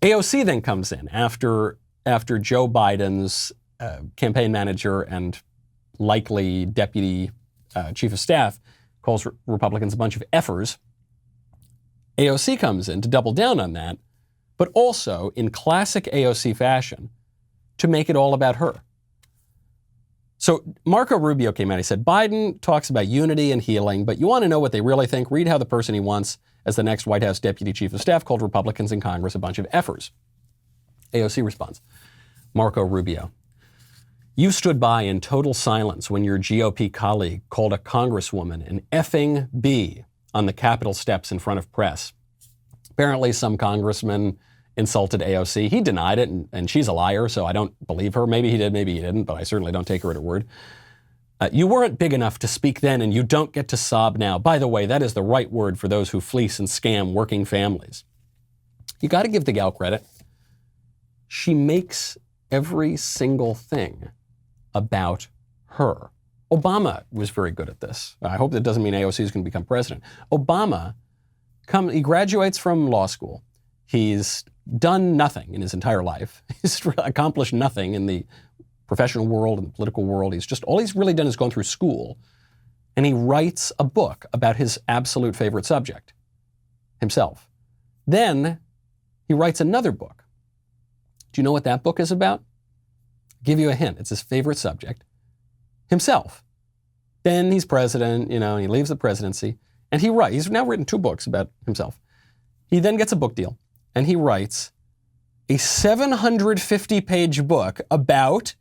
AOC then comes in after Joe Biden's campaign manager and likely deputy chief of staff calls Republicans a bunch of effers. AOC comes in to double down on that, but also in classic AOC fashion to make it all about her. So Marco Rubio came out. He said, Biden talks about unity and healing, but you want to know what they really think? Read how the person he wants as the next White House deputy chief of staff called Republicans in Congress a bunch of effers. AOC responds, Marco Rubio, you stood by in total silence when your GOP colleague called a congresswoman an effing B on the Capitol steps in front of press. Apparently some congressman insulted AOC. He denied it, and she's a liar, so I don't believe her. Maybe he did, maybe he didn't, but I certainly don't take her at her word. You weren't big enough to speak then, and you don't get to sob now. By the way, that is the right word for those who fleece and scam working families. You got to give the gal credit. She makes every single thing about her. Obama was very good at this. I hope that doesn't mean AOC is going to become president. Obama, he graduates from law school. He's done nothing in his entire life. He's accomplished nothing in the professional world and the political world. All he's really done is gone through school. And he writes a book about his absolute favorite subject, himself. Then he writes another book. Do you know what that book is about? I'll give you a hint. It's his favorite subject, himself. Then he's president, and he leaves the presidency. And he's now written 2 books about himself. He then gets a book deal. And he writes a 750-page book about,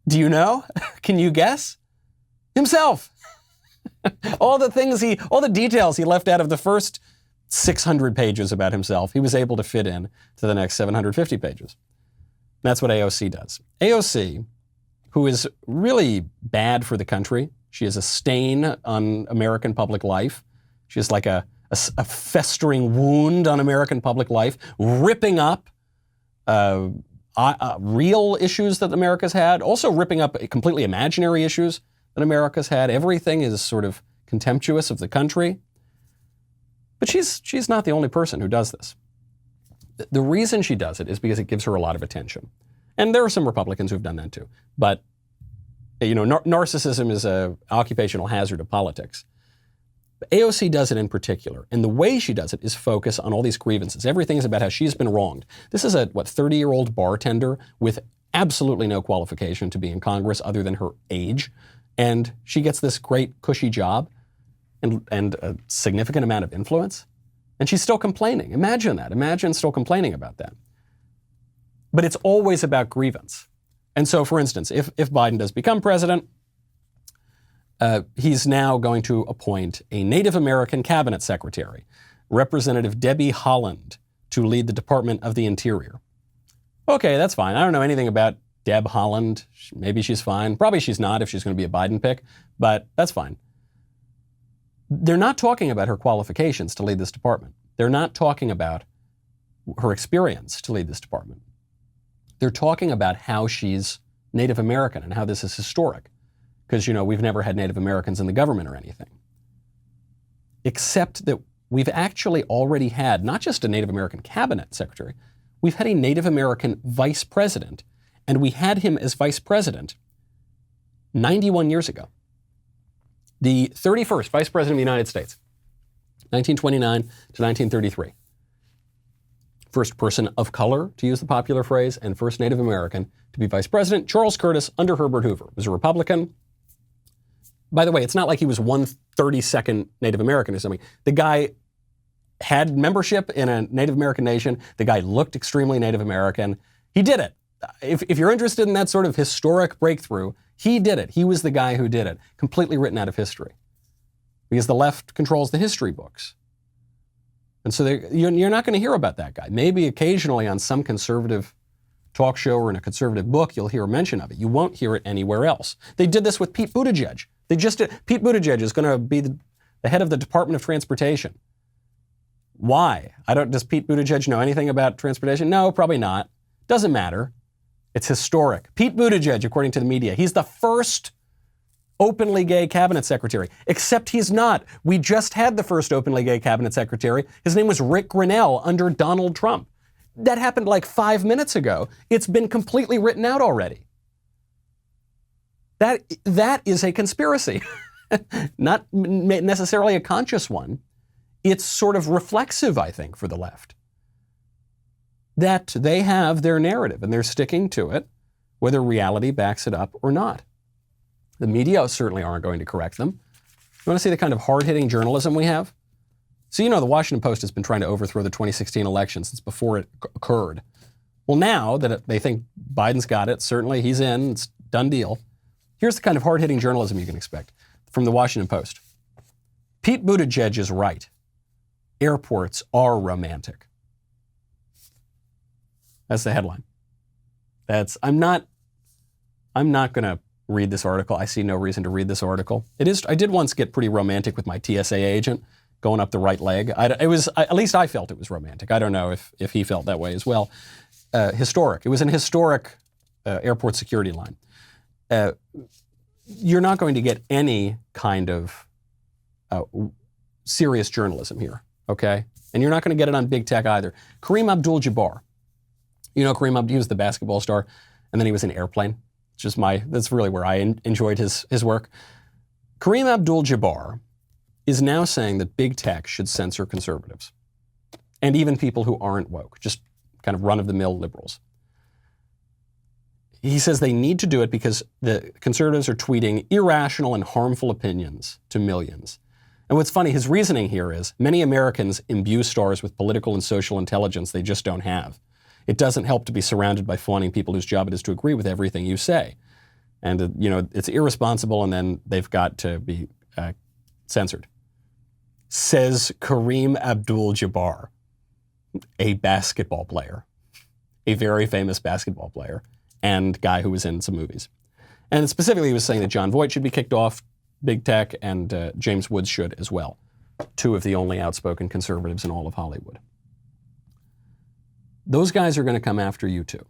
do you know? Can you guess? Himself. all the details he left out of the first 600 pages about himself, he was able to fit in to the next 750 pages. That's what AOC does. AOC, who is really bad for the country, she is a stain on American public life. She is like a festering wound on American public life, ripping up real issues that America's had, also ripping up completely imaginary issues that America's had. Everything is sort of contemptuous of the country. But she's not the only person who does this. The reason she does it is because it gives her a lot of attention. And there are some Republicans who've done that too. But, narcissism is an occupational hazard of politics. But AOC does it in particular. And the way she does it is focus on all these grievances. Everything is about how she's been wronged. This is a 30-year-old bartender with absolutely no qualification to be in Congress other than her age. And she gets this great cushy job and a significant amount of influence. And she's still complaining. Imagine that. Imagine still complaining about that. But it's always about grievance. And so, for instance, if Biden does become president, he's now going to appoint a Native American cabinet secretary, Representative Debbie Haaland, to lead the Department of the Interior. Okay, that's fine. I don't know anything about Deb Haaland. Maybe she's fine. Probably she's not if she's going to be a Biden pick, but that's fine. They're not talking about her qualifications to lead this department. They're not talking about her experience to lead this department. They're talking about how she's Native American and how this is historic. Because, we've never had Native Americans in the government or anything. Except that we've actually already had not just a Native American cabinet secretary, we've had a Native American vice president. And we had him as vice president 91 years ago. The 31st vice president of the United States, 1929 to 1933. First person of color, to use the popular phrase, and first Native American to be vice president, Charles Curtis under Herbert Hoover. Was a Republican. By the way, it's not like he was 1/32nd Native American or something. The guy had membership in a Native American nation. The guy looked extremely Native American. He did it. If you're interested in that sort of historic breakthrough, he did it. He was the guy who did it. Completely written out of history. Because the left controls the history books. And so you're not going to hear about that guy. Maybe occasionally on some conservative talk show or in a conservative book, you'll hear a mention of it. You won't hear it anywhere else. They did this with Pete Buttigieg. Pete Buttigieg is going to be the head of the Department of Transportation. Why? Does Pete Buttigieg know anything about transportation? No, probably not. Doesn't matter. It's historic. Pete Buttigieg, according to the media, he's the first openly gay cabinet secretary, except he's not. We just had the first openly gay cabinet secretary. His name was Rick Grinnell under Donald Trump. That happened like 5 minutes ago. It's been completely written out already. That is a conspiracy. Not necessarily a conscious one. It's sort of reflexive, I think, for the left. That they have their narrative and they're sticking to it, whether reality backs it up or not. The media certainly aren't going to correct them. You want to see the kind of hard-hitting journalism we have? So the Washington Post has been trying to overthrow the 2016 election since before it occurred. Well, now that they think Biden's got it, certainly he's in, it's done deal. Here's the kind of hard-hitting journalism you can expect from the Washington Post. Pete Buttigieg is right. Airports are romantic. That's the headline. I'm not going to read this article. I see no reason to read this article. I did once get pretty romantic with my TSA agent going up the right leg. At least I felt it was romantic. I don't know if he felt that way as well. Historic. It was an historic airport security line. You're not going to get any kind of serious journalism here, okay? And you're not going to get it on big tech either. Kareem Abdul-Jabbar. Kareem Abdul, he was the basketball star, and then he was in Airplane. That's really where I enjoyed his work. Kareem Abdul-Jabbar is now saying that big tech should censor conservatives and even people who aren't woke, just kind of run-of-the-mill liberals. He says they need to do it because the conservatives are tweeting irrational and harmful opinions to millions. And what's funny, his reasoning here is many Americans imbue stars with political and social intelligence they just don't have. It doesn't help to be surrounded by fawning people whose job it is to agree with everything you say. And, it's irresponsible, and then they've got to be censored. Says Kareem Abdul-Jabbar, a basketball player, a very famous basketball player, and guy who was in some movies. And specifically, he was saying that John Voight should be kicked off big tech, and James Woods should as well. Two of the only outspoken conservatives in all of Hollywood. Those guys are going to come after you too.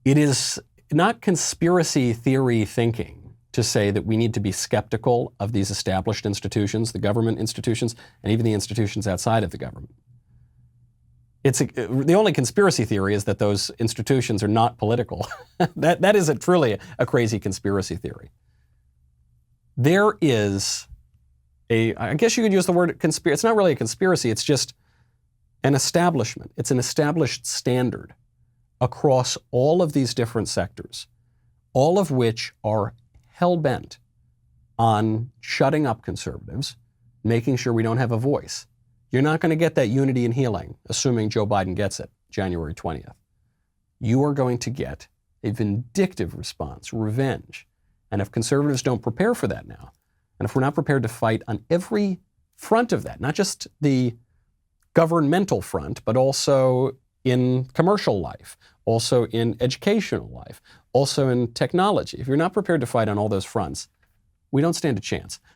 It is not conspiracy theory thinking to say that we need to be skeptical of these established institutions, the government institutions, and even the institutions outside of the government. The only conspiracy theory is that those institutions are not political. That is truly a crazy conspiracy theory. There is I guess you could use the word conspiracy. It's not really a conspiracy, it's just an establishment. It's an established standard across all of these different sectors, all of which are hell-bent on shutting up conservatives, making sure we don't have a voice. You're not going to get that unity and healing, assuming Joe Biden gets it January 20th. You are going to get a vindictive response, revenge. And if conservatives don't prepare for that now, and if we're not prepared to fight on every front of that, not just the governmental front, but also in commercial life, also in educational life, also in technology. If you're not prepared to fight on all those fronts, we don't stand a chance.